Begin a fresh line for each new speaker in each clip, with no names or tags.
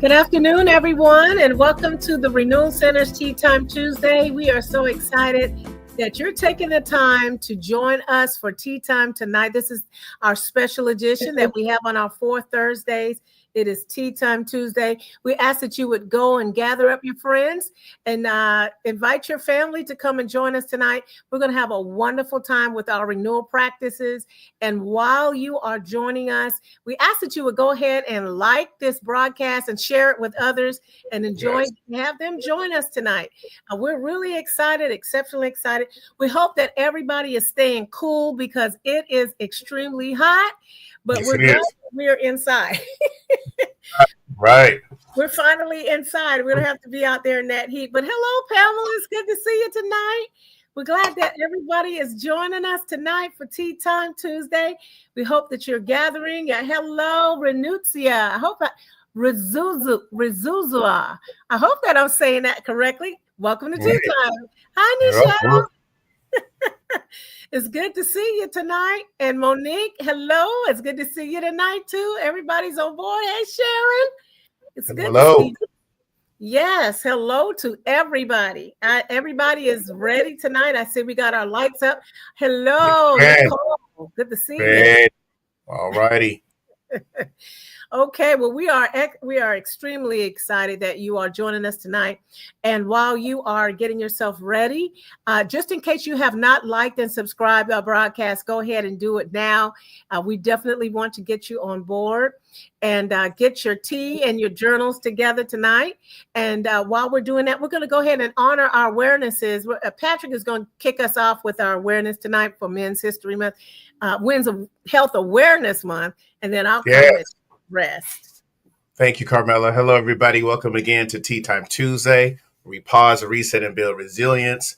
Good afternoon, everyone, and welcome to the Renewal Center's Tea Time Tuesday. We are so excited that you're taking the time to join us for tea time tonight. This is our special edition that we have on our fourth Thursdays. It is Tea Time Tuesday. We ask that you would go and gather up your friends and invite your family to come and join us tonight. We're going to have a wonderful time with our renewal practices. And while you are joining us, we ask that you would go ahead and like this broadcast and share it with others and enjoy, have them join us tonight. We're really excited, exceptionally excited. We hope that everybody is staying cool because it is extremely hot, but we're inside.
Right.
We're finally inside. We don't have to be out there in that heat. But hello, Pamela. It's good to see you tonight. We're glad that everybody is joining us tonight for Tea Time Tuesday. We hope that you're gathering. Hello, Renuzia. I hope Rizuzua. I hope that I'm saying that correctly. Welcome to Tea Time. Hi, Nisha. It's good to see you tonight. And Monique, hello. It's good to see you tonight, too. Everybody's on board. Hey, Sharon. It's good to see you. Yes, hello to everybody. Everybody is ready tonight. I see we got our lights up. Hello, Nicole. Good to see you.
All righty.
Okay, well, we are extremely excited that you are joining us tonight. And while you are getting yourself ready, just in case you have not liked and subscribed our broadcast, go ahead and do it now. We definitely want to get you on board and get your tea and your journals together tonight. And while we're doing that, we're going to go ahead and honor our awarenesses. Patrick is going to kick us off with our awareness tonight for Men's History Month, Men's Health Awareness Month, and then I'll come and rest.
Thank you, Carmela. Hello, everybody. Welcome again to Tea Time Tuesday. We pause, reset, and build resilience.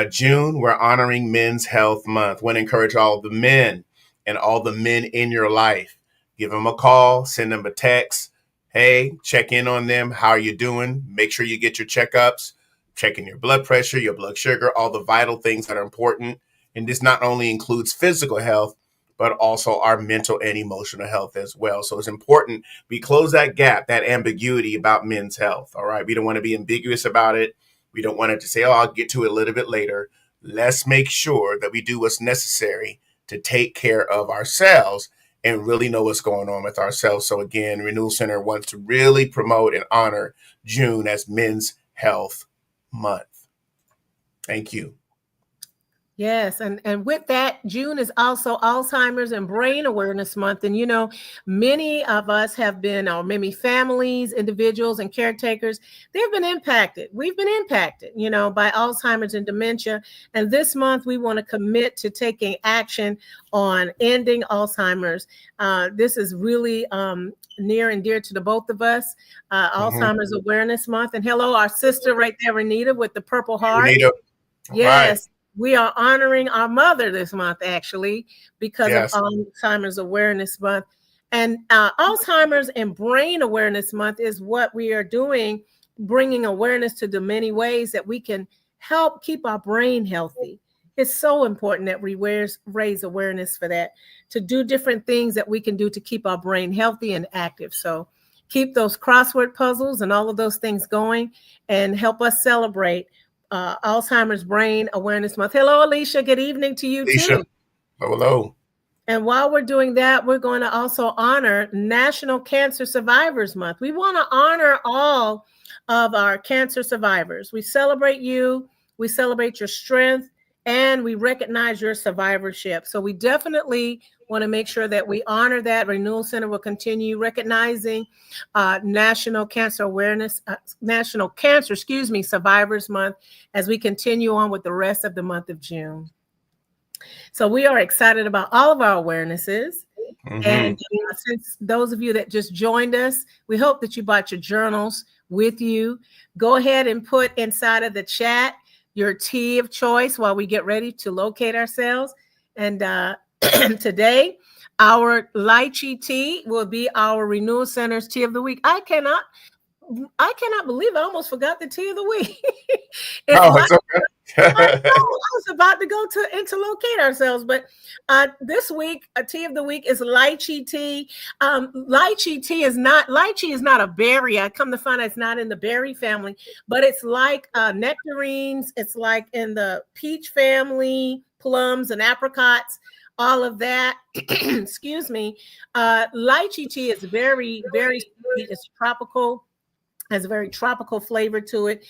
June, we're honoring Men's Health Month. Want to encourage all the men and all the men in your life. Give them a call, send them a text. Hey, check in on them. How are you doing? Make sure you get your checkups, checking your blood pressure, your blood sugar, all the vital things that are important. And this not only includes physical health, but also our mental and emotional health as well. So it's important we close that gap, that ambiguity about men's health. All right. We don't want to be ambiguous about it. We don't want it to say, oh, I'll get to it a little bit later. Let's make sure that we do what's necessary to take care of ourselves and really know what's going on with ourselves. So again, Renewal Center wants to really promote and honor June as Men's Health Month. Thank you.
Yes, and with that, June is also Alzheimer's and Brain Awareness Month. And, you know, many of us have been, or many families, individuals, and caretakers, they've been impacted. We've been impacted, you know, by Alzheimer's and dementia. And this month, we want to commit to taking action on ending Alzheimer's. This is really near and dear to the both of us, Alzheimer's Awareness Month. And hello, our sister right there, Renita, with the Purple Heart.
Renita.
Yes.
Right.
We are honoring our mother this month, actually, because of Alzheimer's Awareness Month. And Alzheimer's and Brain Awareness Month is what we are doing, bringing awareness to the many ways that we can help keep our brain healthy. It's so important that we raise awareness for that, to do different things that we can do to keep our brain healthy and active. So keep those crossword puzzles and all of those things going and help us celebrate Alzheimer's Brain Awareness Month. Hello, Alicia. Good evening to you,
Alicia.
too.
Hello.
And while we're doing that, we're going to also honor National Cancer Survivors Month. We want to honor all of our cancer survivors. We celebrate you, we celebrate your strength, and we recognize your survivorship. So we definitely want to make sure that we honor that. Renewal Center will continue recognizing National Cancer Survivors Month as we continue on with the rest of the month of June. So we are excited about all of our awarenesses. And since those of you that just joined us, we hope that you brought your journals with you. Go ahead and put inside of the chat your tea of choice while we get ready to locate ourselves. And today, our lychee tea will be our Renewal Center's tea of the week. I cannot believe I almost forgot the tea of the week.
It's okay.
I was about to go to locate ourselves, but this week, a tea of the week is lychee tea. Lychee is not a berry. I come to find out it's not in the berry family, but it's like nectarines. It's like in the peach family, plums and apricots, all of that. Excuse me. Lychee tea is very, very sweet. It's tropical. Has a very tropical flavor to it.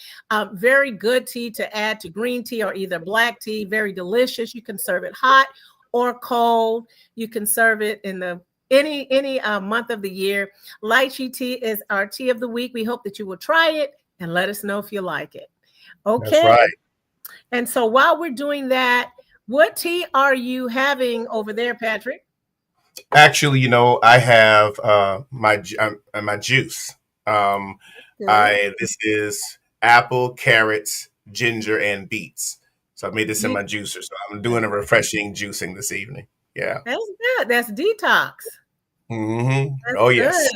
Very good tea to add to green tea or either black tea. Very delicious. You can serve it hot or cold. You can serve it in any month of the year. Lychee tea is our tea of the week. We hope that you will try it and let us know if you like it. Okay.
That's right.
And so while we're doing that, what tea are you having over there, Patrick?
Actually, you know, I have my juice. This is apple, carrots, ginger, and beets. So I made this in my juicer. So I'm doing a refreshing juicing this evening. Yeah.
That's good. That's detox.
That's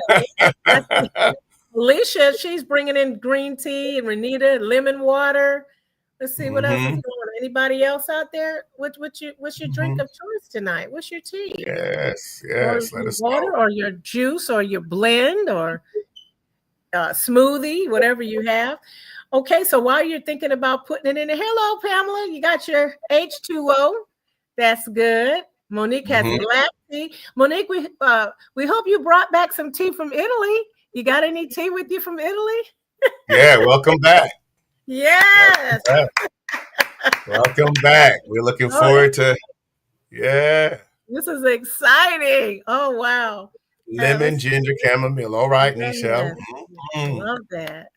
yes. Alicia, she's bringing in green tea, and Renita, lemon water. Let's see what else is going on. Anybody else out there? What's your drink of choice tonight? What's your tea?
Yes.
Or
Let us
water,
know.
or your juice, or your blend, or smoothie, whatever you have. Okay, so while you're thinking about putting it in there, hello, Pamela, you got your H2O. That's good. Monique has black tea. Monique, we hope you brought back some tea from Italy. You got any tea with you from Italy?
Yeah, welcome back.
Yes.
Welcome back. We're looking forward to,
This is exciting. Oh, wow.
Lemon, ginger, chamomile. All right, Nichelle.
Love that.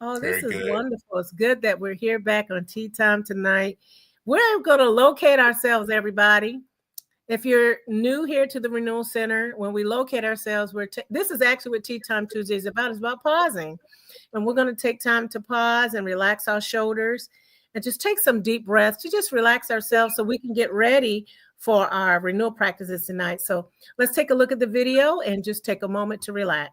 Oh,
Very
this is
good.
wonderful. It's good that we're here back on Tea Time tonight. We're going to locate ourselves, everybody. If you're new here to the Renewal Center, when we locate ourselves, this is actually what Tea Time Tuesday is about. It's about pausing. And we're going to take time to pause and relax our shoulders and just take some deep breaths to just relax ourselves so we can get ready for our renewal practices tonight. So let's take a look at the video and just take a moment to relax.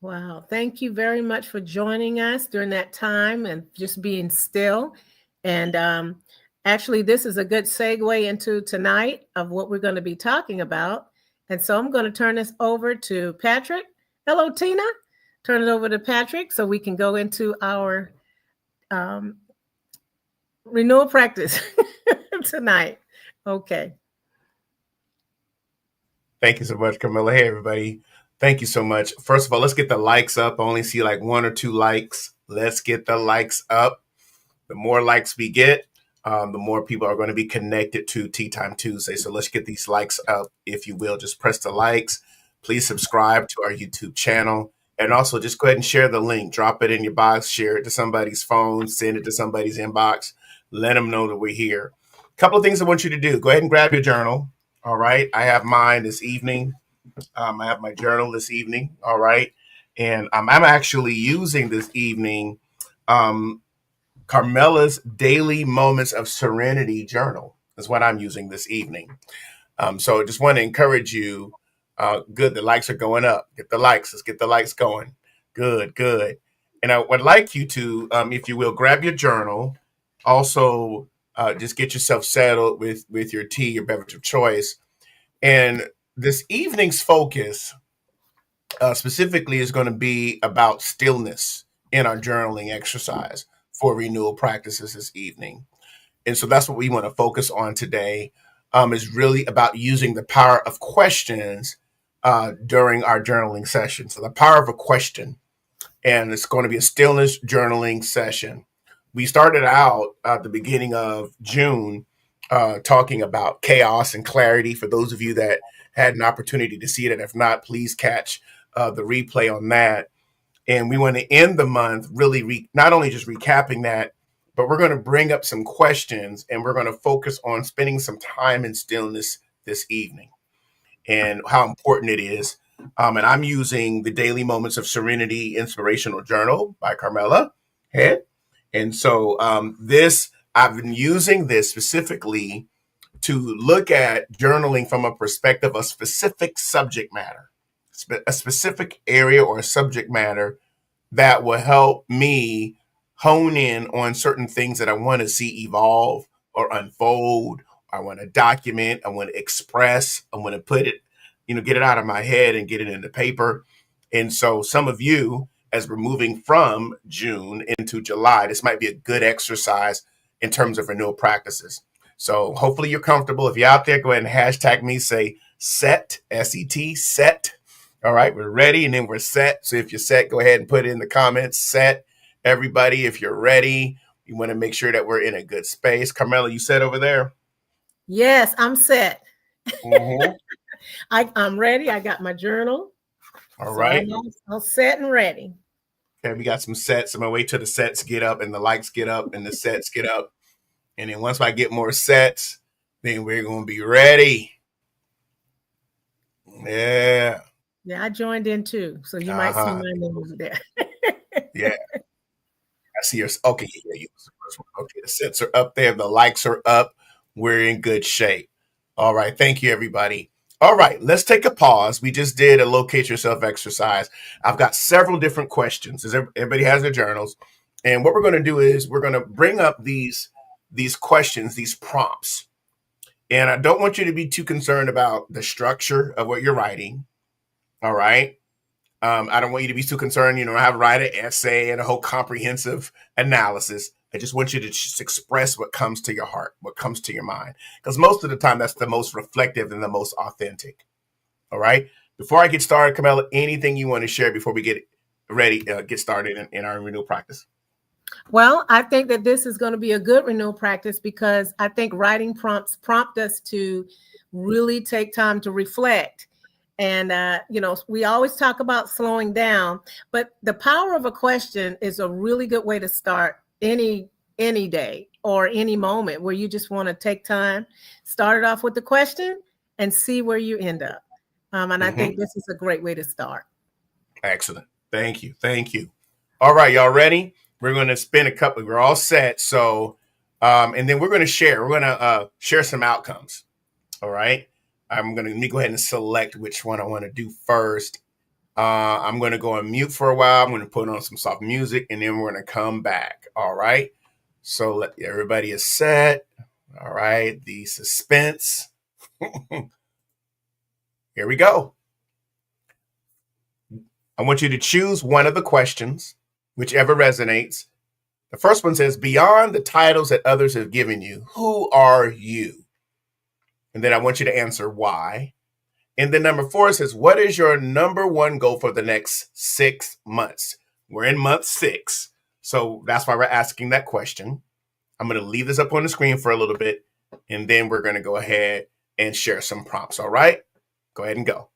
Wow. Thank you very much for joining us during that time and just being still. And actually, this is a good segue into tonight of what we're going to be talking about. And so I'm going to turn this over to Patrick. Hello, Tina. Turn it over to Patrick so we can go into our renewal practice tonight. Okay.
Thank you so much, Camilla. Hey, everybody. Thank you so much. First of all, let's get the likes up. I only see like 1 or 2 likes. Let's get the likes up. The more likes we get, the more people are going to be connected to Tea Time Tuesday. So let's get these likes up, if you will. Just press the likes. Please subscribe to our YouTube channel. And also just go ahead and share the link. Drop it in your box. Share it to somebody's phone. Send it to somebody's inbox. Let them know that we're here. A couple of things I want you to do. Go ahead and grab your journal. All right. I have mine this evening. I have my journal this evening. All right. And I'm actually using this evening Carmela's Daily Moments of Serenity journal is what I'm using this evening. So I just want to encourage you. Good. The likes are going up. Get the likes. Let's get the likes going. Good. And I would like you to, if you will, grab your journal. Also, just get yourself settled with your tea, your beverage of choice. And this evening's focus specifically is going to be about stillness in our journaling exercise for renewal practices this evening. And so that's what we want to focus on today, is really about using the power of questions during our journaling session. So the power of a question, and it's going to be a stillness journaling session. We started out at the beginning of June talking about chaos and clarity. For those of you that had an opportunity to see it, and if not, please catch the replay on that. And we want to end the month really not only just recapping that, but we're going to bring up some questions and we're going to focus on spending some time in stillness this evening and how important it is. And I'm using the Daily Moments of Serenity Inspirational Journal by Carmela Head. And so I've been using this specifically to look at journaling from a perspective of specific subject matter, a specific area or a subject matter that will help me hone in on certain things that I want to see evolve or unfold. I want to document. I want to express. I want to put it, get it out of my head and get it into paper. And so some of you, as we're moving from June into July, this might be a good exercise in terms of renewal practices. So hopefully you're comfortable. If you're out there, go ahead and hashtag me, say set, S-E-T, set. All right, we're ready and then we're set. So if you're set, go ahead and put it in the comments, set. Everybody, if you're ready, we want to make sure that we're in a good space. Carmela, you set over there?
Yes, I'm set. Mm-hmm. I'm ready. I got my journal.
All
So I'm
right.
all set and ready.
Okay, we got some sets. I'm gonna wait till the sets get up and the likes get up and the sets get up. And then once I get more sets, then we're gonna be ready. Yeah.
Yeah, I joined in too. So you might see
Uh-huh.
my name there.
Yeah. I see yours. Okay, yeah, you was the first one. Okay, the sets are up there, the likes are up. We're in good shape. All right. Thank you, everybody. All right, let's take a pause. We just did a locate yourself exercise. I've got several different questions. Everybody has their journals. And what we're going to do is we're going to bring up these questions, these prompts. And I don't want you to be too concerned about the structure of what you're writing. All right. I don't want you to be too concerned, I have to write an essay and a whole comprehensive analysis. I just want you to just express what comes to your heart, what comes to your mind. Because most of the time, that's the most reflective and the most authentic. All right. Before I get started, Camilla, anything you want to share before we get ready, get started in our renewal practice?
Well, I think that this is going to be a good renewal practice because I think writing prompts prompt us to really take time to reflect. And, we always talk about slowing down, but the power of a question is a really good way to start any day or any moment where you just want to take time, start it off with the question and see where you end up. And I think this is a great way to start.
Excellent. Thank you. Thank you. All right, y'all ready? We're going to spin a couple. We're all set. So, and then we're going to share. We're going to share some outcomes. All right. I'm going to go ahead and select which one I want to do first. I'm going to go on mute for a while. I'm going to put on some soft music, and then we're going to come back. All right. So everybody is set. All right. The suspense. Here we go. I want you to choose one of the questions, whichever resonates. The first one says, beyond the titles that others have given you, who are you? And then I want you to answer why. And then number 4 says, what is your number one goal for the next 6 months? We're in month 6. So that's why we're asking that question. I'm going to leave this up on the screen for a little bit, and then we're going to go ahead and share some prompts. All right? Go ahead and go.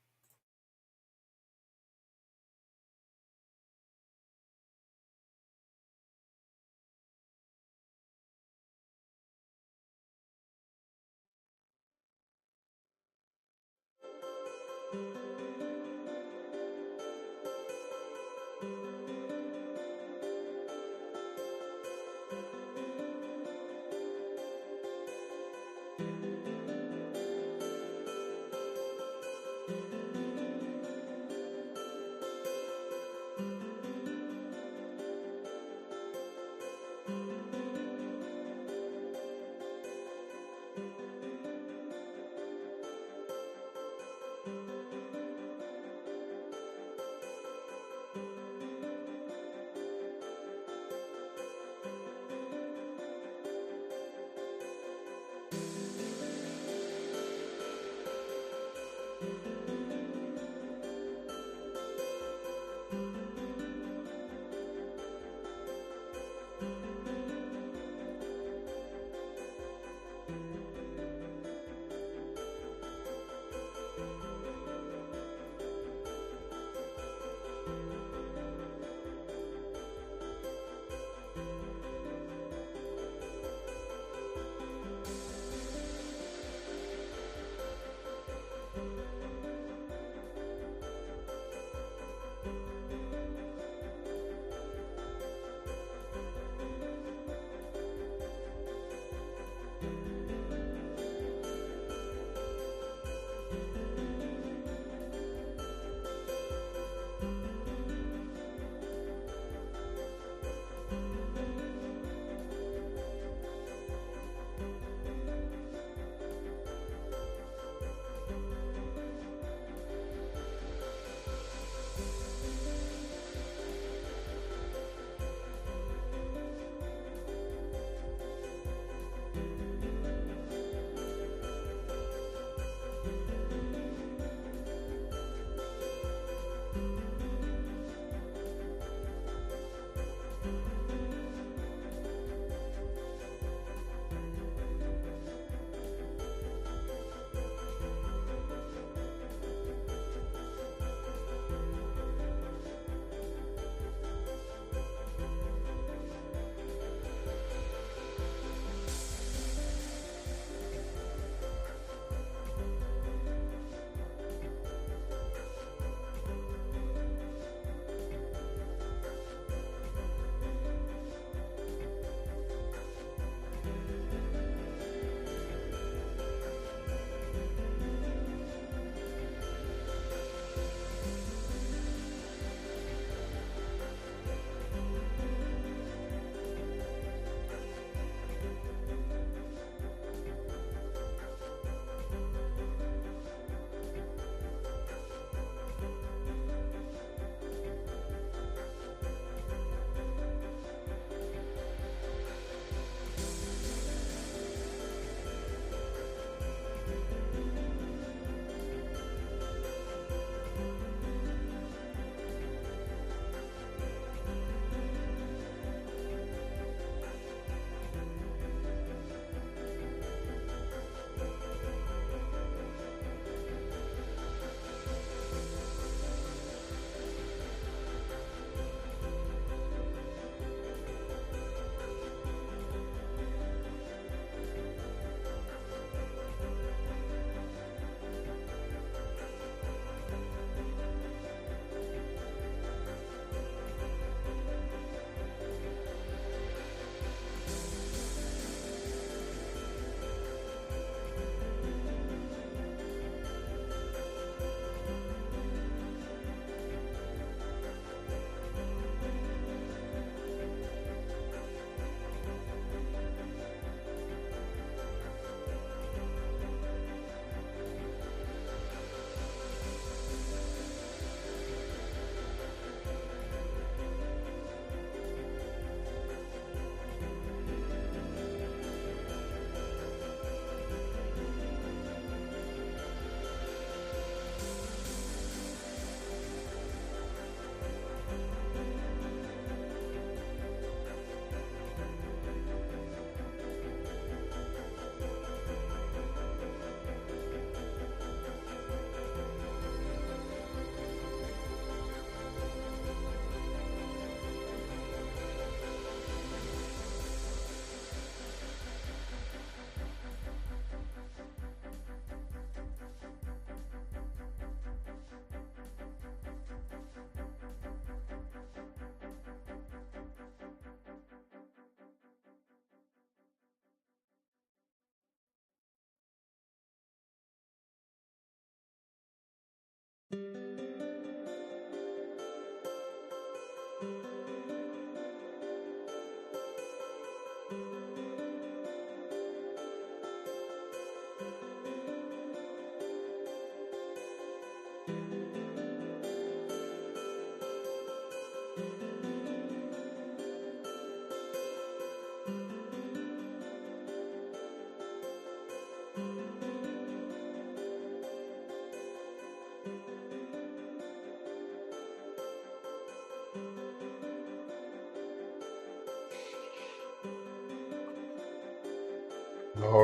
All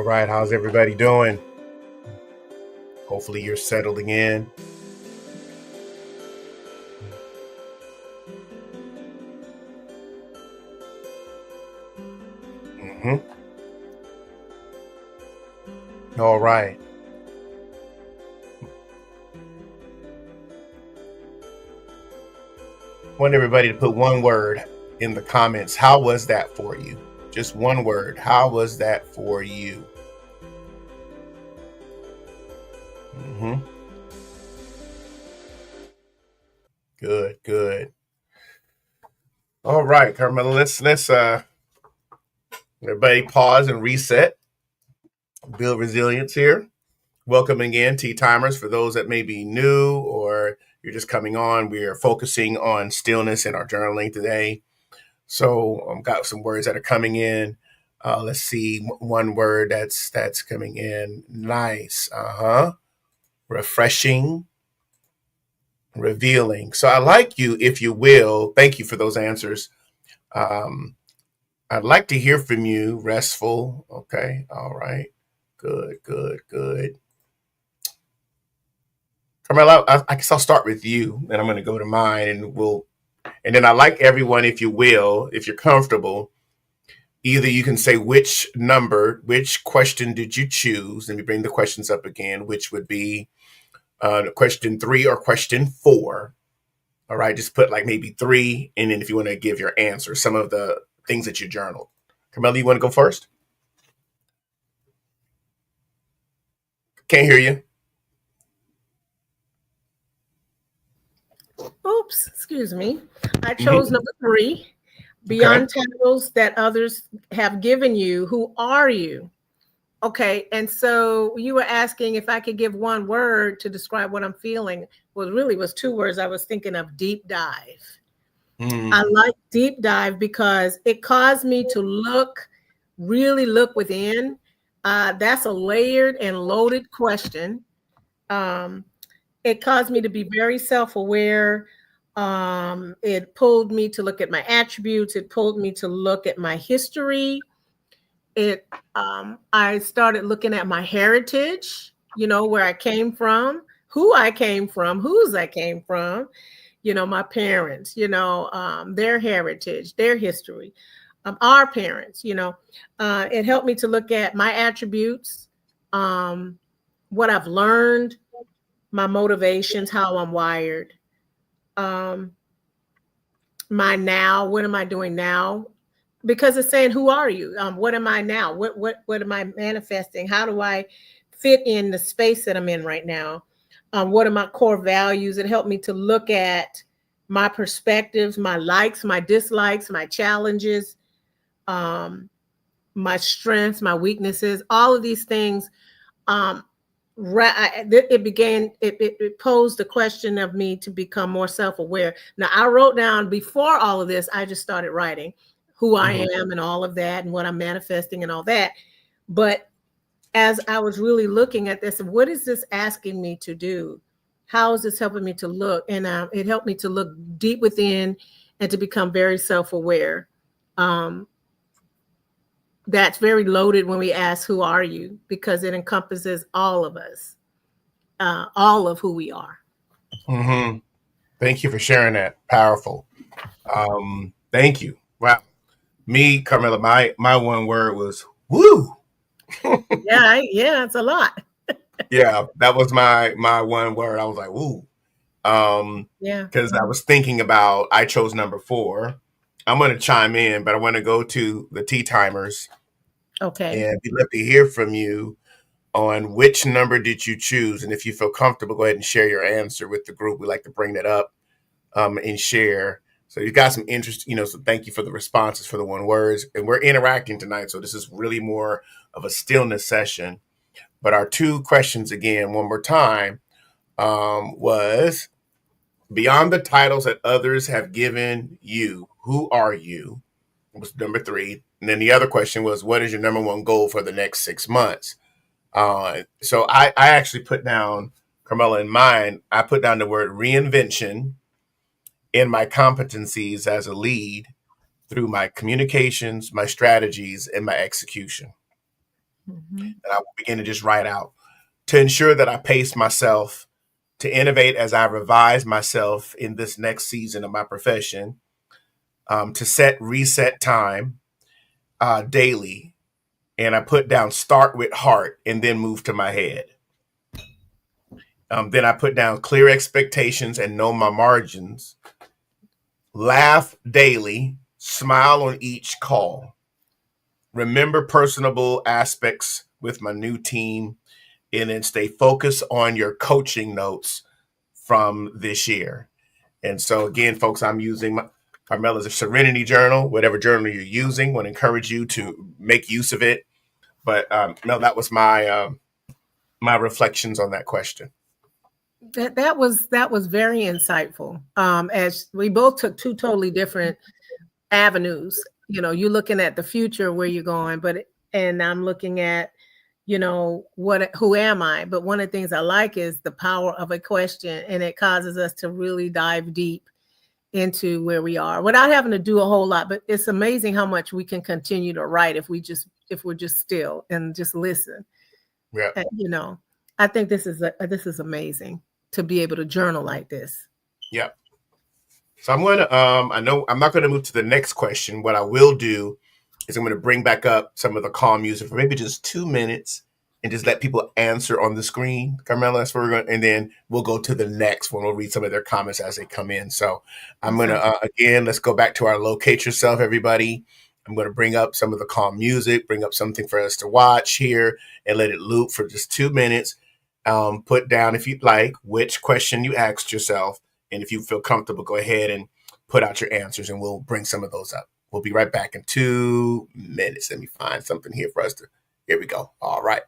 right, how's everybody doing? Hopefully you're settling in. Mm-hmm. All right. I want everybody to put one word in the comments. How was that for you? Just one word. How was that for you? Mm-hmm. Good, good. All right, Carmela, let's everybody pause and reset. Build resilience here. Welcome again, Tea Timers. For those that may be new or you're just coming on, we are focusing on stillness in our journaling today. So I've got some words that are coming in. Let's see, one word that's coming in. Nice. Refreshing. Revealing. So I like you, if you will. Thank you for those answers. I'd like to hear from you. Restful. Okay. All right. Good, good, good. Carmela, I guess I'll start with you, and I'm going to go to mine, and then I like everyone, if you will, if you're comfortable, either you can say which question did you choose? Let me bring the questions up again, which would be question 3 or question 4. All right, just put like maybe 3, and then if you want to give your answer, some of the things that you journaled. Carmela, you want to go first? Can't hear you.
Oops, excuse me. I chose number 3. Beyond titles that others have given you, who are you? Okay, and so you were asking if I could give one word to describe what I'm feeling. Well, it really was 2 words. I was thinking of deep dive. I like deep dive because it caused me to really look within. That's a layered and loaded question. It caused me to be very self-aware. It pulled me to look at my attributes. It pulled me to look at my history. I started looking at my heritage, where I came from, who I came from, whose I came from, my parents, their heritage, their history, our parents, it helped me to look at my attributes, what I've learned, my motivations, how I'm wired, my now, what am I doing now? Because it's saying, who are you? What am I now? What am I manifesting? How do I fit in the space that I'm in right now? What are my core values? It helped me to look at my perspectives, my likes, my dislikes, my challenges, my strengths, my weaknesses, all of these things. It posed the question of me to become more self-aware. Now, I wrote down before all of this, I just started writing who I am and all of that and what I'm manifesting and all that. But as I was really looking at this, what is this asking me to do? How is this helping me to look? And it helped me to look deep within and to become very self-aware. That's very loaded when we ask, who are you? Because it encompasses all of us, all of who we are.
Mm-hmm. Thank you for sharing that. Powerful. Thank you. Wow. Me, Carmela, my one word was woo.
Yeah, it's a lot.
Yeah, that was my one word. I was like, woo. Because I was thinking about, I chose number 4. I'm going to chime in, but I want to go to the tea timers.
Okay.
And we'd love to hear from you on which number did you choose. And if you feel comfortable, go ahead and share your answer with the group. We like to bring that up and share. So you got some interest, so thank you for the responses for the one words. And we're interacting tonight. So this is really more of a stillness session. But our two questions again, one more time, was beyond the titles that others have given you, who are you? Was number 3. And then the other question was, what is your number one goal for the next 6 months? So I actually put down, Carmela, in mine, I put down the word reinvention in my competencies as a lead through my communications, my strategies, and my execution. Mm-hmm. And I will begin to just write out to ensure that I pace myself, to innovate as I revise myself in this next season of my profession, to set reset time daily. And I put down start with heart and then move to my head. Then I put down clear expectations and know my margins. Laugh daily, smile on each call. Remember personable aspects with my new team, and then stay focused on your coaching notes from this year. And so again, folks, I'm using Carmela's Serenity Journal, whatever journal you're using. I want to encourage you to make use of it. But no, that was my my reflections on that question.
That was very insightful. As we both took two totally different avenues. You're looking at the future, where you're going, and I'm looking at, who am I? But one of the things I like is the power of a question, and it causes us to really dive deep into where we are without having to do a whole lot. But it's amazing how much we can continue to write if we're just still and just listen.
Yeah.
And, I think this is amazing to be able to journal like this.
Yeah. So I'm going to, I know I'm not going to move to the next question. What I will do is I'm going to bring back up some of the calm music for maybe just 2 minutes and just let people answer on the screen. Carmela, that's where we're going. And then we'll go to the next one. We'll read some of their comments as they come in. So I'm going to, again, let's go back to our locate yourself, everybody. I'm going to bring up some of the calm music, bring up something for us to watch here and let it loop for just 2 minutes. Put down, if you'd like, which question you asked yourself. And if you feel comfortable, go ahead and put out your answers and we'll bring some of those up. We'll be right back in 2 minutes. Let me find something here for us to, here we go. All right.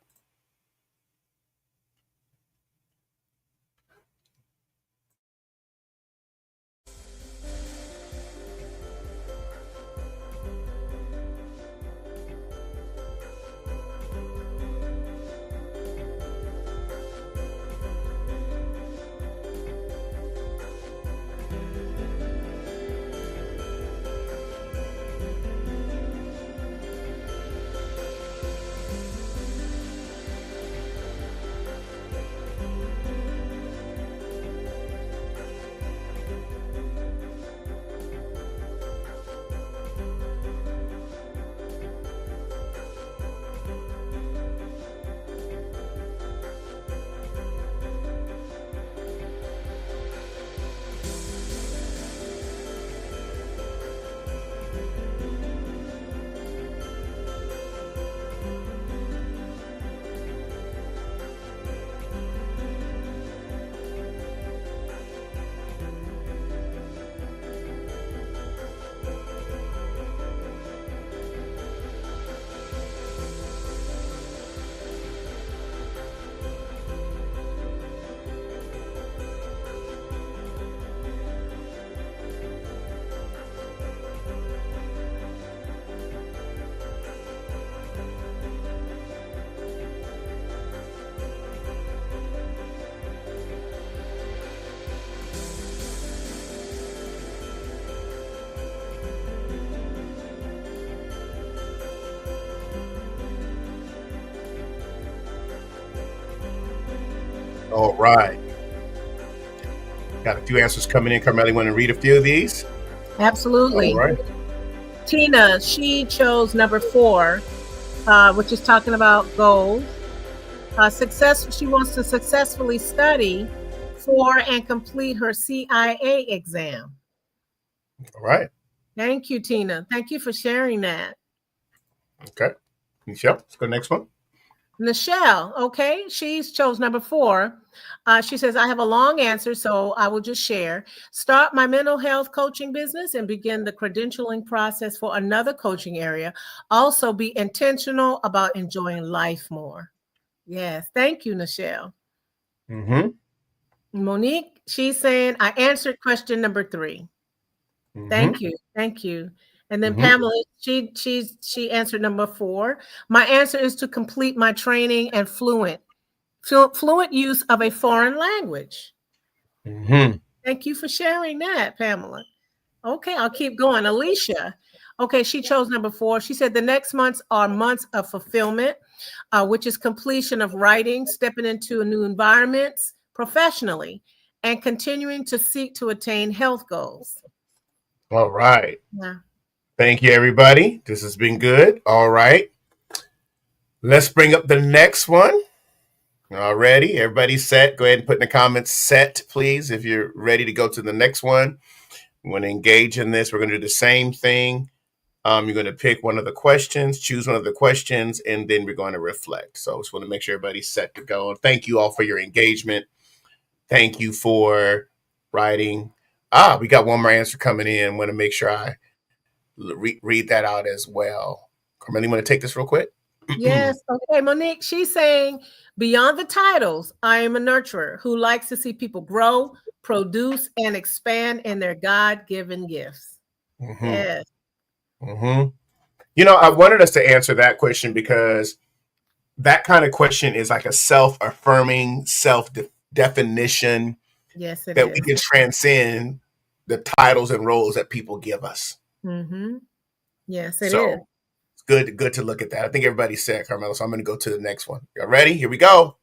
All right. Got a few answers coming in. Carmela, you want to read a few of these?
Absolutely.
All right.
Tina, she chose number 4, which is talking about goals. She wants to successfully study for and complete her CIA exam.
All right.
Thank you, Tina. Thank you for sharing that.
Okay. Michelle, let's go to the next one.
Nichelle, okay, she's chose number 4. She says, I have a long answer, so I will just share. Start my mental health coaching business and begin the credentialing process for another coaching area. Also, be intentional about enjoying life more. Yes, thank you, Nichelle.
Mm-hmm.
Monique, she's saying, I answered question number 3.
Mm-hmm.
Thank you. Thank you. And then
Mm-hmm.
Pamela, she answered number 4. My answer is to complete my training and fluent use of a foreign language.
Mm-hmm.
Thank you for sharing that, Pamela. Okay, I'll keep going. Alicia. Okay, she chose number 4. She said the next months are months of fulfillment, which is completion of writing, stepping into new environments professionally, and continuing to seek to attain health goals.
All right.
Yeah.
Thank you, everybody. This has been good. All right. Let's bring up the next one. Already, everybody set. Go ahead and put in the comments set, please, if you're ready to go to the next one. We want to engage in this. We're going to do the same thing. You're going to pick one of the questions, choose one of the questions, and then we're going to reflect. So I just want to make sure everybody's set to go. And thank you all for your engagement. Thank you for writing. We got one more answer coming in. Want to make sure I read that out as well. Carmel, you want to take this real quick?
Yes. Okay, Monique, she's saying, beyond the titles, I am a nurturer who likes to see people grow, produce, and expand in their God-given gifts.
Mm-hmm.
Yes.
Mm-hmm. You know, I wanted us to answer that question because that kind of question is like a self-affirming, self-definition
Yes, it
that we
is.
can transcend the titles and roles that people give us.
Mm-hmm. Yes, it is.
So it's good to look at that. I think everybody's set, Carmelo. So I'm going to go to the next one. Y'all ready? Here we go.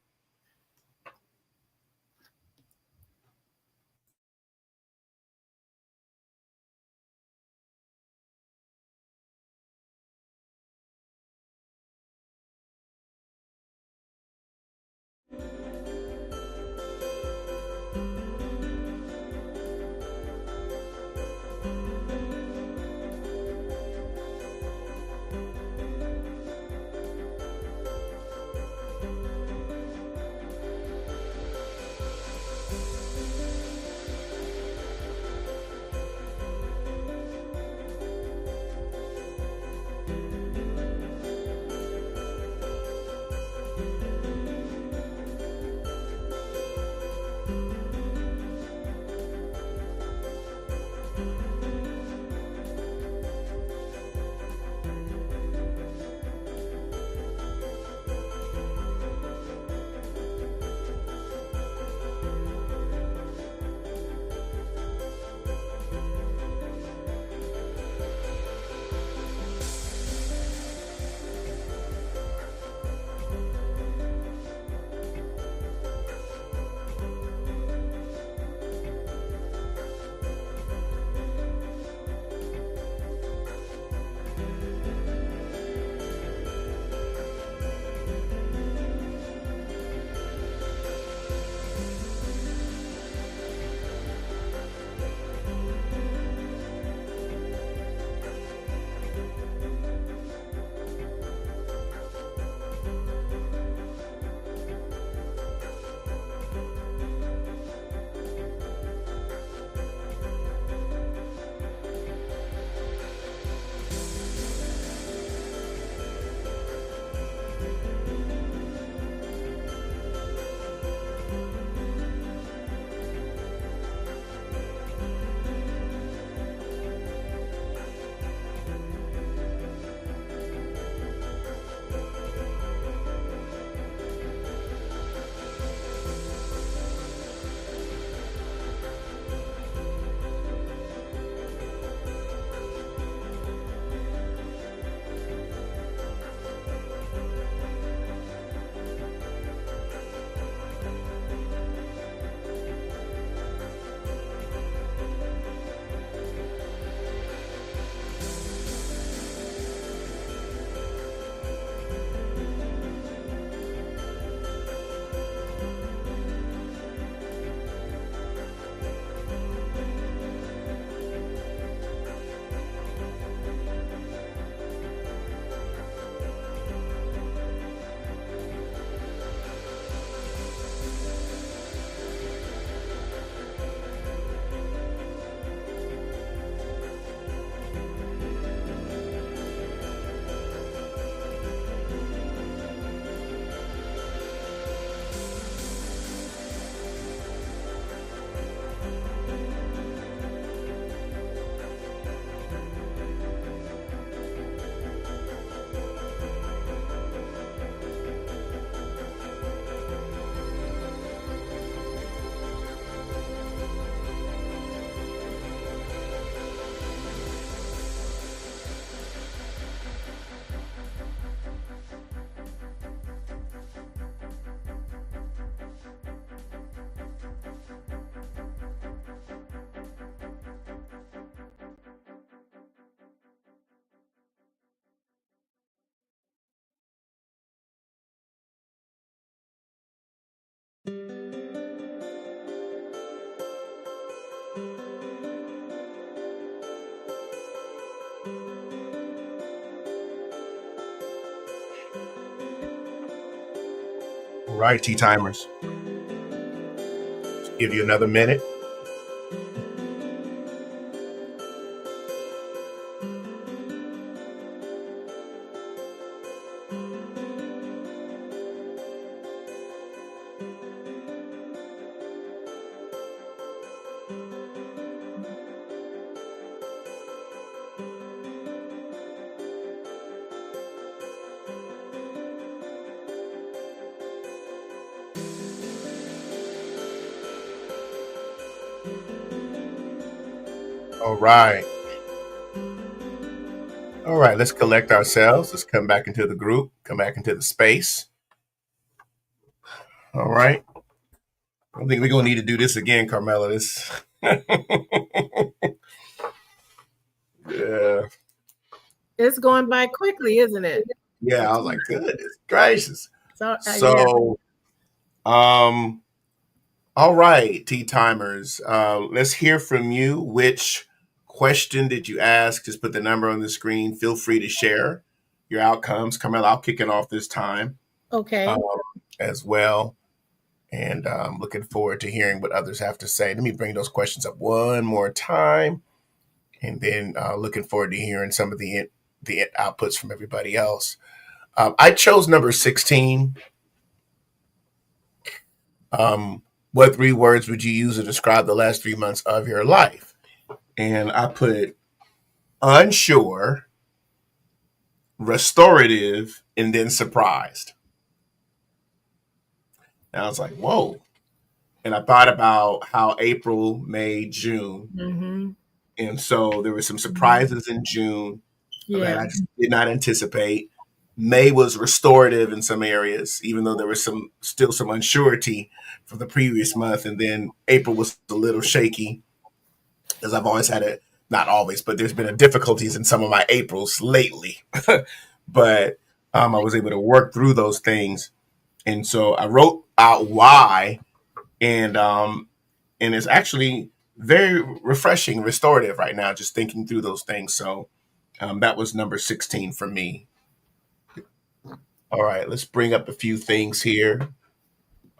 All right, tea timers. Give you another minute. All right. All right, let's collect ourselves. Let's come back into the group, come back into the space. All right. I think we're going to need to do this again, Carmela. This. Yeah.
It's going by quickly, isn't it?
Yeah, I was like, goodness gracious.
So,
So, all right, tea timers. Let's hear from you. Which question did you ask? Just put the number on the screen. Feel free to share your outcomes. Carmela, I'll kick it off this time.
Okay.
As well. And I'm looking forward to hearing what others have to say. Let me bring those questions up one more time. And then looking forward to hearing some of the outputs from everybody else. I chose number 16. What 3 words would you use to describe the last 3 months of your life? And I put unsure, restorative, and then surprised. And I was like, whoa. And I thought about how April, May, June.
Mm-hmm.
And so there were some surprises in June that I just did not anticipate. May was restorative in some areas, even though there was still some unsurety for the previous month. And then April was a little shaky, as I've always had it. Not always, but there's been difficulties in some of my Aprils lately. But I was able to work through those things. And so I wrote out why, and it's actually very refreshing, restorative right now, just thinking through those things. So that was number 16 for me. All right, let's bring up a few things here.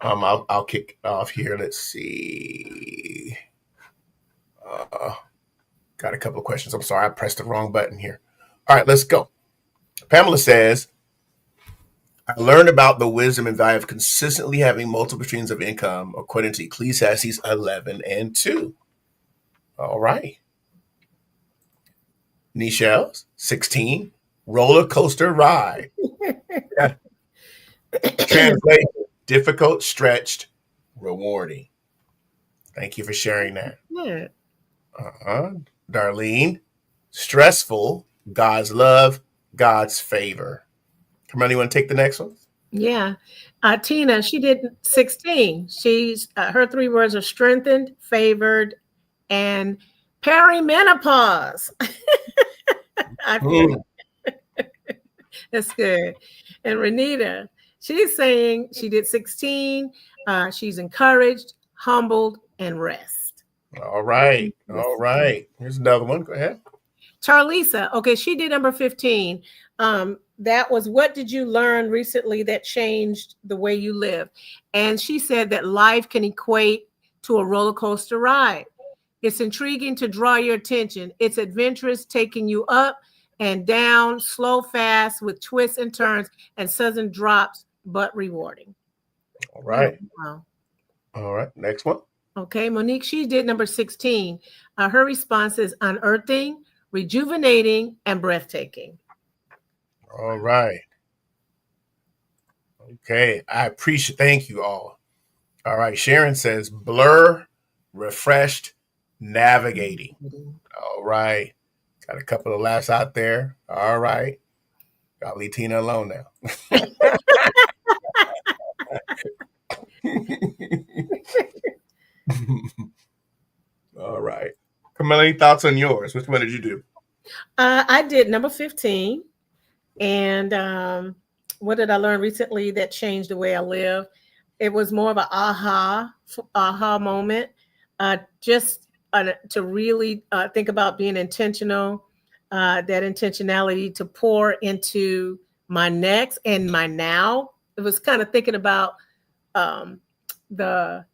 I'll kick off here. Let's see. Got a couple of questions. I'm sorry, I pressed the wrong button here. All right, let's go. Pamela says, I learned about the wisdom and value of consistently having multiple streams of income according to Ecclesiastes 11:2. All right. Nichelle, 16, roller coaster ride. Translation, difficult, stretched, rewarding. Thank you for sharing that.
Yeah.
Darlene, stressful, God's love, God's favor. Come on, you want to take the next one?
Yeah. Tina, she did 16. She's her 3 words are strengthened, favored, and perimenopause. I feel that's good. And Renita, she's saying she did 16. She's encouraged, humbled, and rest.
All right. All right. Here's another one. Go ahead.
Charlisa, okay, she did number 15. That was, what did you learn recently that changed the way you live? And she said that life can equate to a roller coaster ride. It's intriguing to draw your attention. It's adventurous, taking you up and down, slow, fast, with twists and turns and sudden drops, but rewarding.
All right.
Wow.
All right. Next one.
Okay, Monique, she did number 16. Her response is unearthing, rejuvenating, and breathtaking.
All right. Okay. I appreciate, thank you all. All right. Sharon says blur, refreshed, navigating. All right. Got a couple of laughs out there. All right. I'll leave Tina alone now. All right. Camilla, any thoughts on yours? Which one did you do?
I did number 15. And what did I learn recently that changed the way I live? It was more of an aha moment. Just to really think about being intentional, that intentionality to pour into my next and my now. It was kind of thinking about um, the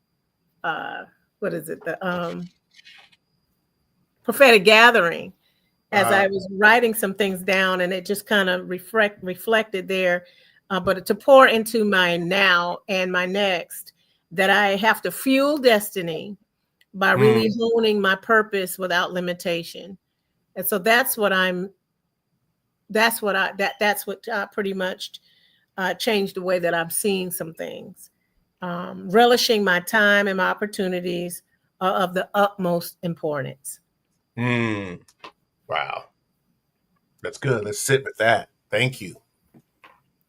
what is it? The prophetic gathering, as I was writing some things down, and it just kind of reflected there. But to pour into my now and my next, that I have to fuel destiny by really honing my purpose without limitation. And so that's what pretty much changed the way that I'm seeing some things. Relishing my time and my opportunities are of the utmost importance.
Wow. That's good. Let's sit with that. Thank you.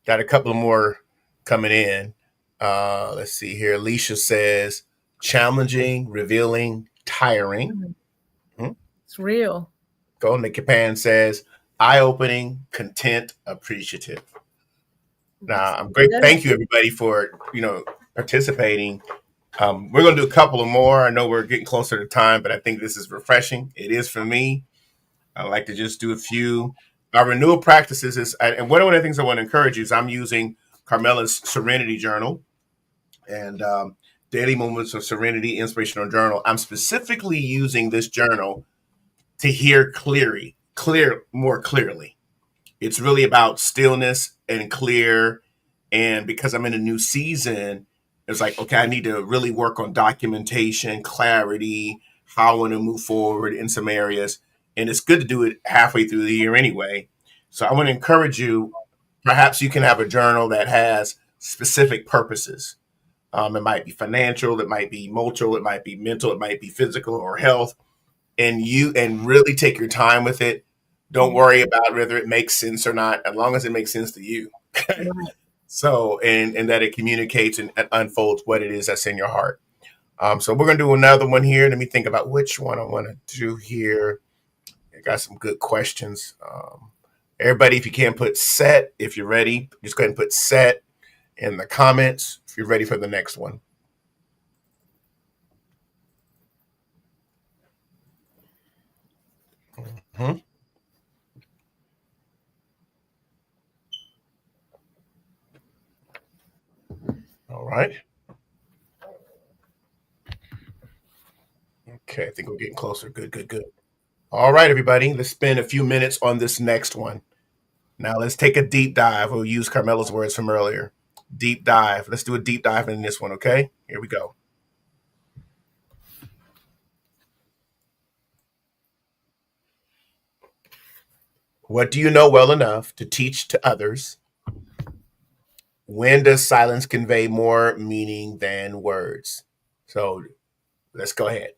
Got a couple more coming in. Let's see here. Alicia says, challenging, revealing, tiring.
It's real.
Golden Capan says, eye-opening, content, appreciative. Now, I'm great. Thank you, everybody, for participating. We're going to do a couple of more. I know we're getting closer to time, but I think this is refreshing. It is for me. I like to just do a few. Our renewal practices is, and one of the things I want to encourage you is I'm using Carmela's Serenity Journal and Daily Moments of Serenity Inspirational Journal. I'm specifically using this journal to hear more clearly. It's really about stillness and clear. And because I'm in a new season, it's like, okay, I need to really work on documentation, clarity, how I want to move forward in some areas. And it's good to do it halfway through the year anyway. So I want to encourage you, perhaps you can have a journal that has specific purposes. It might be financial, it might be emotional, it might be mental, it might be physical or health. And really take your time with it. Don't worry about whether it makes sense or not, as long as it makes sense to you. Right. So, and that it communicates and unfolds what it is that's in your heart. So we're going to do another one here. Let me think about which one I want to do here. I got some good questions. Everybody, if you can put set, if you're ready, just go ahead and put set in the comments if you're ready for the next one. Mm-hmm. All right. Okay, I think we're getting closer. Good. All right, everybody, let's spend a few minutes on this next one. Now let's take a deep dive. We'll use Carmela's words from earlier. Deep dive. Let's do a deep dive in this one, okay? Here we go. What do you know well enough to teach to others? When does silence convey more meaning than words? So let's go ahead.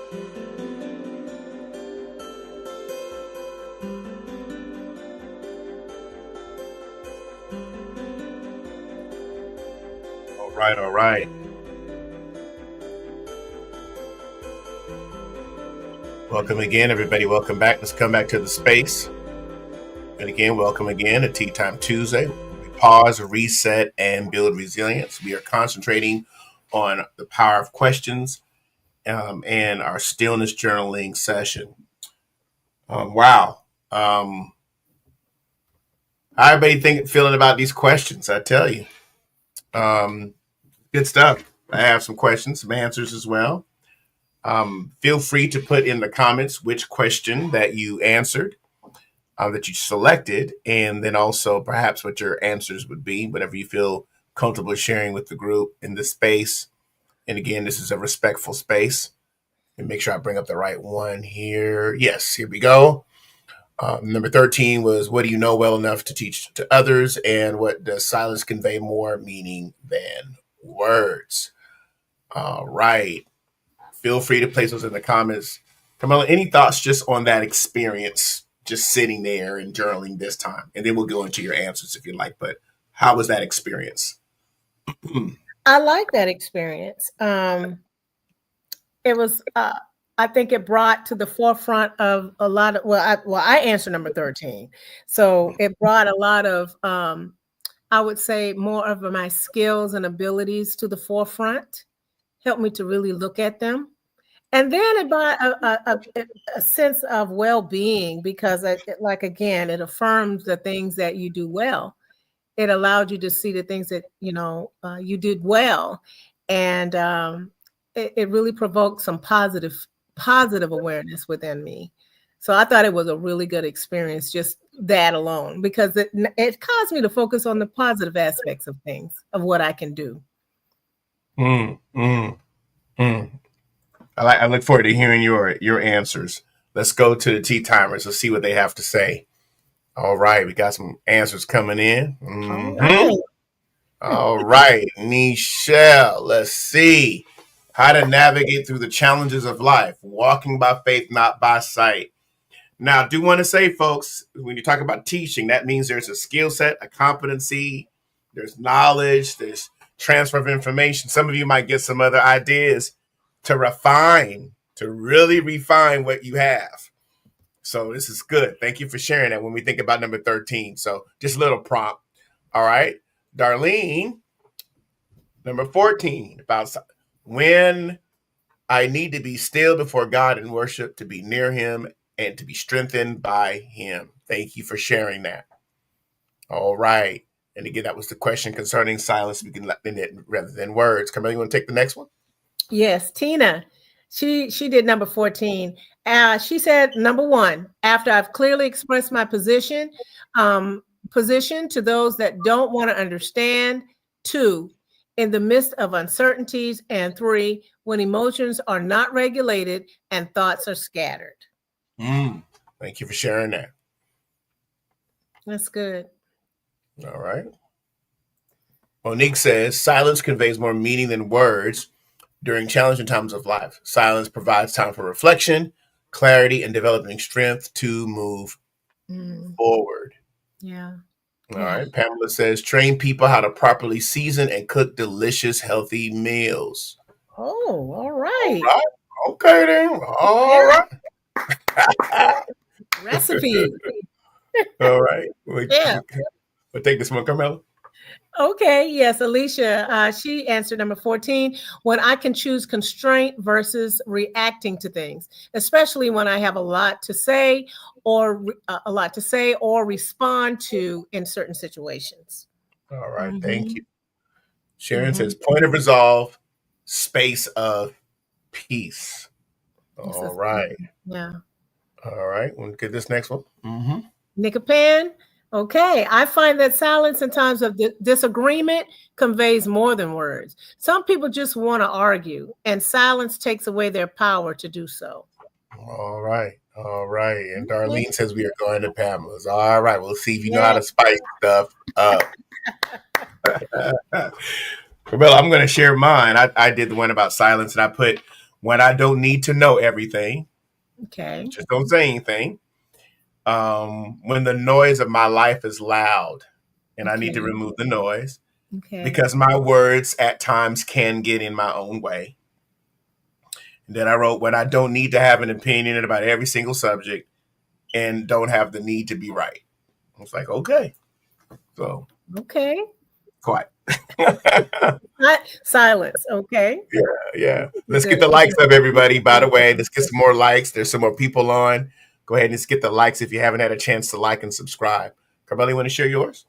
All right, all right. Welcome again, everybody. Welcome back. Let's come back to the space. And again, welcome again to Tea Time Tuesday. We pause, reset, and build resilience. We are concentrating on the power of questions and our stillness journaling session. Wow. How everybody feeling about these questions? I tell you. Good stuff. I have some questions, some answers as well. Feel free to put in the comments which question that you answered, that you selected, and then also perhaps what your answers would be, whatever you feel comfortable sharing with the group in this space. And again, this is a respectful space. And make sure I bring up the right one here. Yes, here we go. Number 13 was, what do you know well enough to teach to others? And what does silence convey more meaning than words? All right. Feel free to place those in the comments. Camilla, any thoughts just on that experience, just sitting there and journaling this time? And then we'll go into your answers if you like. But how was that experience?
I like that experience. It was, I think it brought to the forefront of a lot of, I answered number 13. So it brought a lot of, I would say, more of my skills and abilities to the forefront, helped me to really look at them. And then it brought a sense of well-being, because again, it affirms the things that you do well. It allowed you to see the things that, you did well. And it really provoked some positive awareness within me. So I thought it was a really good experience, just that alone, because it caused me to focus on the positive aspects of things, of what I can do.
I look forward to hearing your answers. Let's go to the tea timers. Let's see what they have to say. All right, we got some answers coming in. All right, Nichelle. Let's see how to navigate through the challenges of life, walking by faith, not by sight. Now, I do want to say, folks, when you talk about teaching, that means there's a skill set, a competency, there's knowledge, there's transfer of information. Some of you might get some other ideas to really refine what you have. So this is good. Thank you for sharing that when we think about number 13. So just a little prompt. All right. Darlene, number 14, about when I need to be still before God and worship, to be near him and to be strengthened by him. Thank you for sharing that. All right. And again, that was the question concerning silence rather than words. Camille, you want to take the next one?
Yes, Tina, she did number 14. She said, number 1, after I've clearly expressed my position to those that don't want to understand. 2, in the midst of uncertainties. And 3, when emotions are not regulated and thoughts are scattered.
Thank you for sharing that.
That's good.
All right. Monique says, silence conveys more meaning than words. During challenging times of life, silence provides time for reflection, clarity, and developing strength to move forward.
Yeah.
All right. Pamela says, train people how to properly season and cook delicious, healthy meals.
Oh, all right.
Okay, then. All right.
Recipe.
All right. We'll take this one, Carmela.
Okay, yes, Alicia, she answered number 14, when I can choose constraint versus reacting to things, especially when I have a lot to say or respond to in certain situations.
All right, thank you. Sharon says, point of resolve, space of peace. All right.
Yeah.
All right, we'll get this next one.
Nicopan. Okay, I find that silence in times of disagreement conveys more than words. Some people just want to argue, and silence takes away their power to do so.
All right. And Darlene says we are going to Pamela's. All right, we'll see if you know how to spice stuff up. Camilla, I'm going to share mine. I did the one about silence, and I put, when I don't need to know everything,
Okay.
just don't say anything. When the noise of my life is loud and I need to
Okay.
remove the noise
Okay.
because my words at times can get in my own way. And then I wrote when I don't need to have an opinion about every single subject and don't have the need to be right. I was like, okay. So,
Okay.
quiet.
Silence. Okay.
Yeah. Let's get
Good.
the likes up, everybody. By the way, let's get some more likes. There's some more people on. Go ahead and just get the likes if you haven't had a chance to like and subscribe. Carmel, you want to share yours?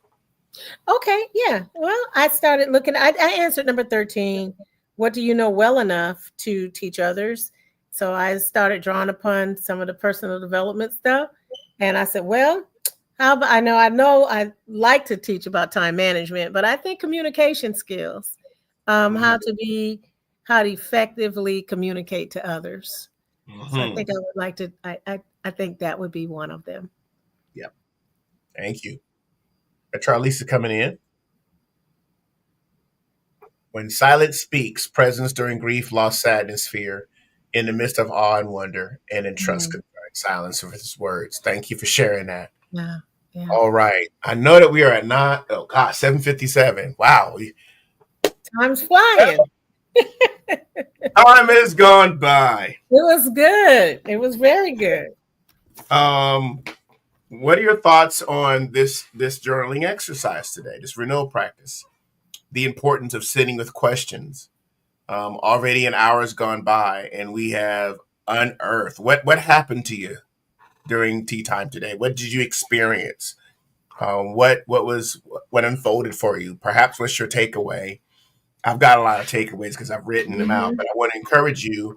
Okay. Yeah. Well, I started looking. I answered number 13. What do you know well enough to teach others? So I started drawing upon some of the personal development stuff. And I said, well, how about I know I like to teach about time management, but I think communication skills,
Mm-hmm.
how to effectively communicate to others. So I
Mm-hmm.
think I would like to, I think that would be one of them.
Yep. Thank you. Charlize is coming in. When silence speaks, presence during grief, loss, sadness, fear, in the midst of awe and wonder, and in trust,
Mm,
concern, silence of his words. Thank you for sharing that.
yeah. Yeah.
All right. I know that we are at 7:57. Wow.
Time's flying.
Time has gone by.
It was good. It was very good.
Um, what are your thoughts on this journaling exercise today, this renewal practice? The importance of sitting with questions. Already an hour has gone by, and we have unearthed what happened to you during tea time today. What did you experience? What unfolded for you? Perhaps what's your takeaway? I've got a lot of takeaways because I've written them out,
Mhm.
but I want to encourage you,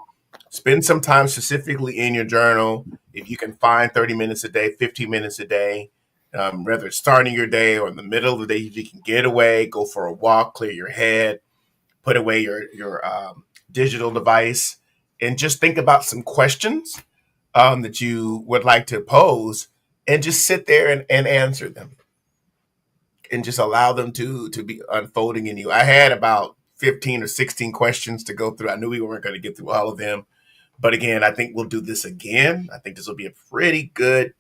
spend some time specifically in your journal. If you can find 30 minutes a day, 15 minutes a day, whether it's starting your day or in the middle of the day, you can get away, go for a walk, clear your head, put away your digital device, and just think about some questions that you would like to pose, and just sit there and answer them, and just allow them to be unfolding in you. I had about 15 or 16 questions to go through. I knew we weren't going to get through all of them. But again, I think we'll do this again. I think this will be a pretty good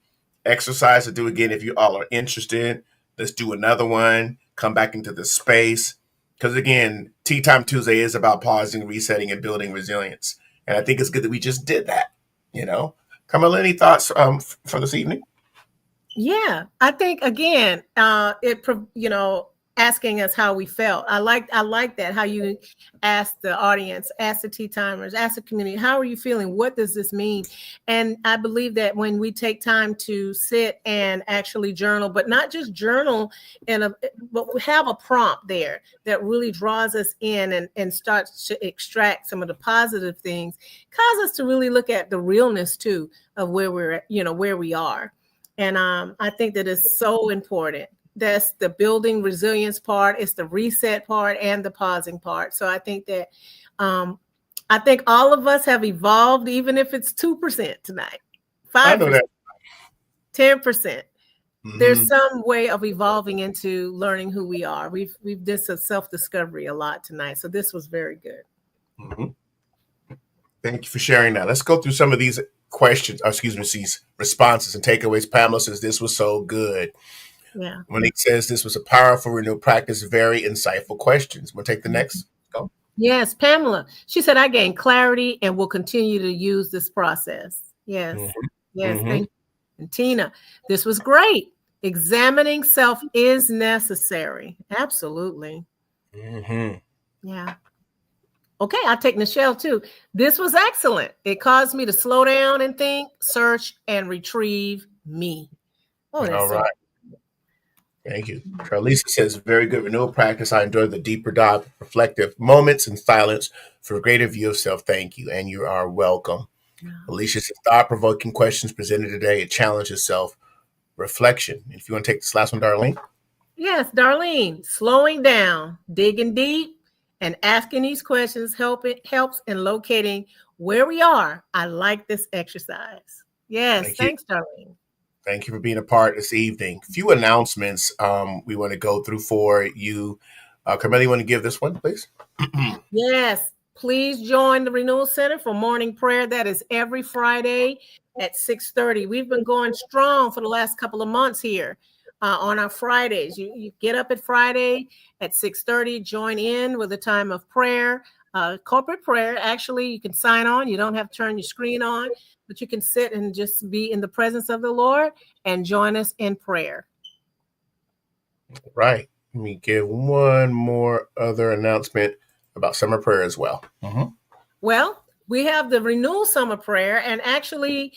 exercise to do again. If you all are interested, let's do another one. Come back into the space. Because again, Tea Time Tuesday is about pausing, resetting, and building resilience. And I think it's good that we just did that. Carmela, any thoughts for this evening?
Yeah, I think again, asking us how we felt. I like that how you ask the audience, ask the tea timers, ask the community, how are you feeling? What does this mean? And I believe that when we take time to sit and actually journal, but not just journal but we have a prompt there that really draws us in and starts to extract some of the positive things, cause us to really look at the realness too of where where we are. And I think that is so important. That's the building resilience part, it's the reset part, and the pausing part. So I think that I think all of us have evolved, even if it's 2% tonight,
I know
5%,
that.
10%.
Mm-hmm.
There's some way of evolving into learning who we are. We've did some self-discovery a lot tonight. So this was very good.
Mm-hmm. Thank you for sharing that. Let's go through some of these questions, these responses and takeaways. Pamela says this was so good.
Yeah.
Monique says this was a powerful renewal practice, very insightful questions. We'll take the next. Go.
Yes, Pamela. She said, I gained clarity and will continue to use this process. Yes.
Mm-hmm.
Yes.
Mm-hmm.
Thank you. And Tina, this was great. Examining self is necessary. Absolutely.
Mm-hmm.
Yeah. Okay, I'll take Michelle too. This was excellent. It caused me to slow down and think, search, and retrieve me. Oh, that's
All right. Thank you. Charlize says, very good renewal practice. I enjoyed the deeper dive, reflective moments in silence for a greater view of self. Thank you. And you are welcome. Alicia says, thought-provoking questions presented today. It challenges self-reflection. If you want to take this last one, Darlene.
Yes, Darlene, slowing down, digging deep, and asking these questions helps in locating where we are. I like this exercise. Yes, thanks, Darlene.
Thank you for being a part this evening. A few announcements we want to go through for you. Carmela, you want to give this one, please?
Yes. Please join the Renewal Center for morning prayer. That is every Friday at 6:30. We've been going strong for the last couple of months here on our Fridays. You get up at Friday at 6:30, join in with a time of prayer, corporate prayer. Actually, you can sign on. You don't have to turn your screen on, but you can sit and just be in the presence of the Lord and join us in prayer.
Right. Let me give one more other announcement about summer prayer as well.
Well, we have the Renewal Summer Prayer, and actually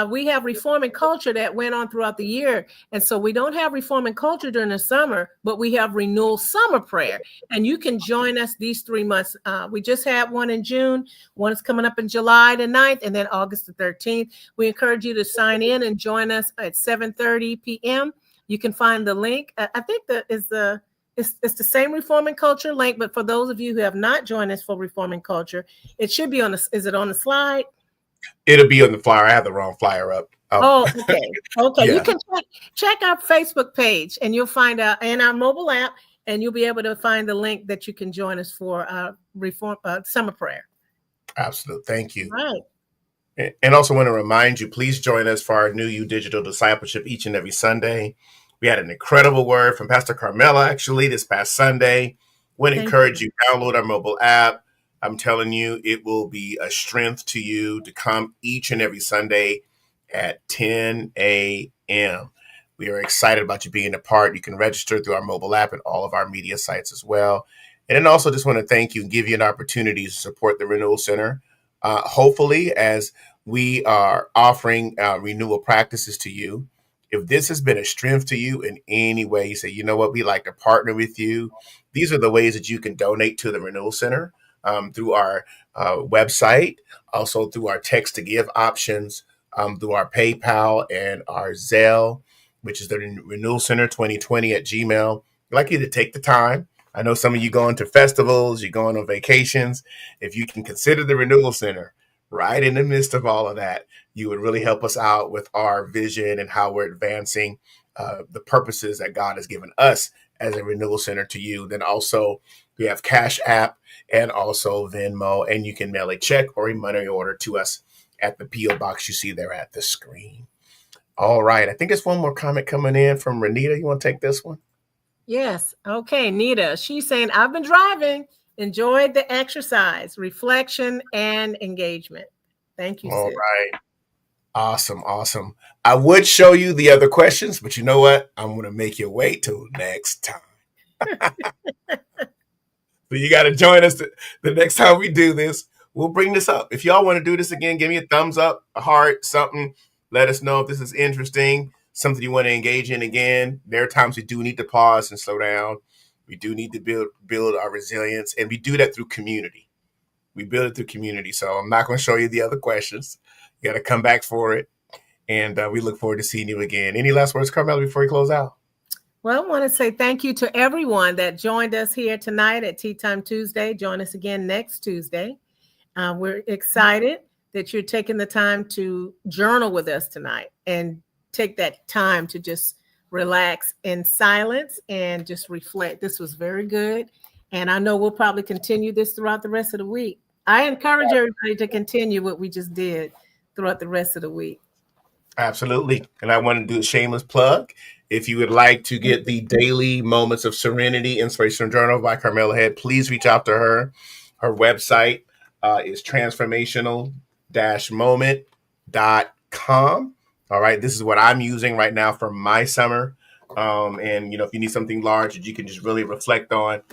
we have Reform and Culture that went on throughout the year. And so we don't have Reform and Culture during the summer, but we have Renewal Summer Prayer. And you can join us these 3 months. We just had one in June, one is coming up in July the 9th, and then August the 13th. We encourage you to sign in and join us at 7:30 p.m. You can find the link. I think that is it's the same Reform and Culture link, but for those of you who have not joined us for Reform and Culture, it should be on the, is it on the slide?
It'll be on the flyer. I have the wrong flyer up.
Oh, okay. Okay.
Yeah.
You can check our Facebook page and you'll find out in our mobile app, and you'll be able to find the link that you can join us for Reform Summer Prayer.
Absolutely. Thank you.
Right.
And also want to remind you, please join us for our New You Digital Discipleship each and every Sunday. We had an incredible word from Pastor Carmela, actually, this past Sunday. Would encourage you, download our mobile app. I'm telling you, it will be a strength to you to come each and every Sunday at 10 a.m. We are excited about you being a part. You can register through our mobile app and all of our media sites as well. And then also just want to thank you and give you an opportunity to support the Renewal Center. Hopefully, as we are offering renewal practices to you, if this has been a strength to you in any way, you say, you know what, we like to partner with you. These are the ways that you can donate to the Renewal Center through our website, also through our text to give options, through our PayPal and our Zelle, which is the Renewal Center 2020 at Gmail. I'd like you to take the time. I know some of you going to festivals, you're going on vacations. If you can consider the Renewal Center right in the midst of all of that, you would really help us out with our vision and how we're advancing the purposes that God has given us as a Renewal Center to you. Then also we have CashApp and also Venmo, and you can mail a check or a money order to us at the P.O. box you see there at the screen. All right. I think there's one more comment coming in from Renita. You want to take this one?
Yes. Okay. Nita, she's saying, I've been driving, enjoyed the exercise, reflection, and engagement. Thank you,
All
sis.
right. Awesome. Awesome. I would show you the other questions, but you know what? I'm going to make you wait till next time. So you got to join us the next time we do this. We'll bring this up. If y'all want to do this again, give me a thumbs up, a heart, something. Let us know if this is interesting, something you want to engage in again. There are times we do need to pause and slow down. We do need to build our resilience, and we do that through community. We build it through community. So I'm not going to show you the other questions. You got to come back for it. And we look forward to seeing you again. Any last words, Carmela, before you close out?
Well, I want to say thank you to everyone that joined us here tonight at Tea Time Tuesday. Join us again next Tuesday. We're excited that you're taking the time to journal with us tonight and take that time to just relax in silence and just reflect. This was very good. And I know we'll probably continue this throughout the rest of the week. I encourage everybody to continue what we just did throughout the rest of the week.
Absolutely. And I want to do a shameless plug. If you would like to get the daily Moments of Serenity Inspirational Journal by Carmela Head, please reach out to her. Her website is transformational-moment.com. All right. This is what I'm using right now for my summer. And, you know, if you need something large that you can just really reflect on,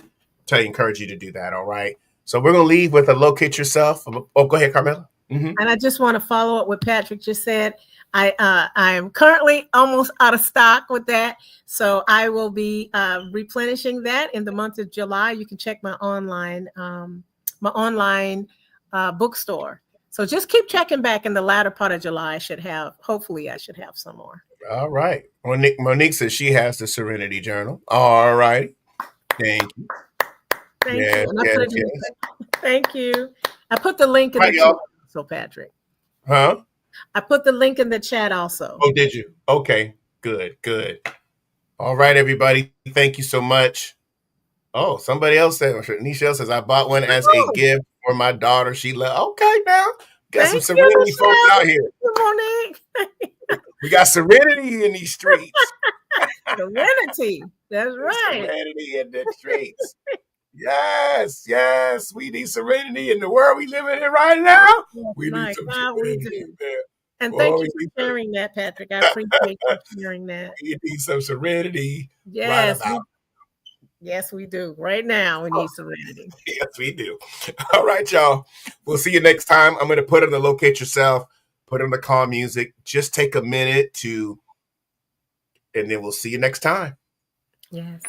I encourage you to do that. All right. So we're going to leave with a locate yourself. Oh, go ahead, Carmela.
Mm-hmm. And I just want to follow up what Patrick just said. I am currently almost out of stock with that. So I will be replenishing that in the month of July. You can check my online bookstore. So just keep checking back in the latter part of July. Hopefully I should have some more.
All right. Monique says she has the Serenity Journal. All right. Thank you.
Thank you. I put the link in the chat also, Patrick.
Huh?
I put the link in the chat also.
Oh, did you? Okay. Good. All right, everybody. Thank you so much. Oh, somebody else said, Nichelle says, I bought one as a gift or my daughter. She like, okay, now got some
Thank you,
serenity folks
Michelle.
out here.
Thank you, Monique.
We got serenity in these streets.
Serenity. That's right.
Serenity in the streets. Yes, yes. We need serenity in the world we living in right now. We need
My
some
God, we
serenity
do.
in there.
And thank
Boy,
you for sharing that, Patrick. I appreciate you sharing that.
we need some serenity right
Yes,
about.
yes, we do. Right now, we need serenity.
Yes, we do. All right, y'all. We'll see you next time. I'm going to put on the locate yourself, put on the calm music. Just take a minute and then we'll see you next time.
Yes.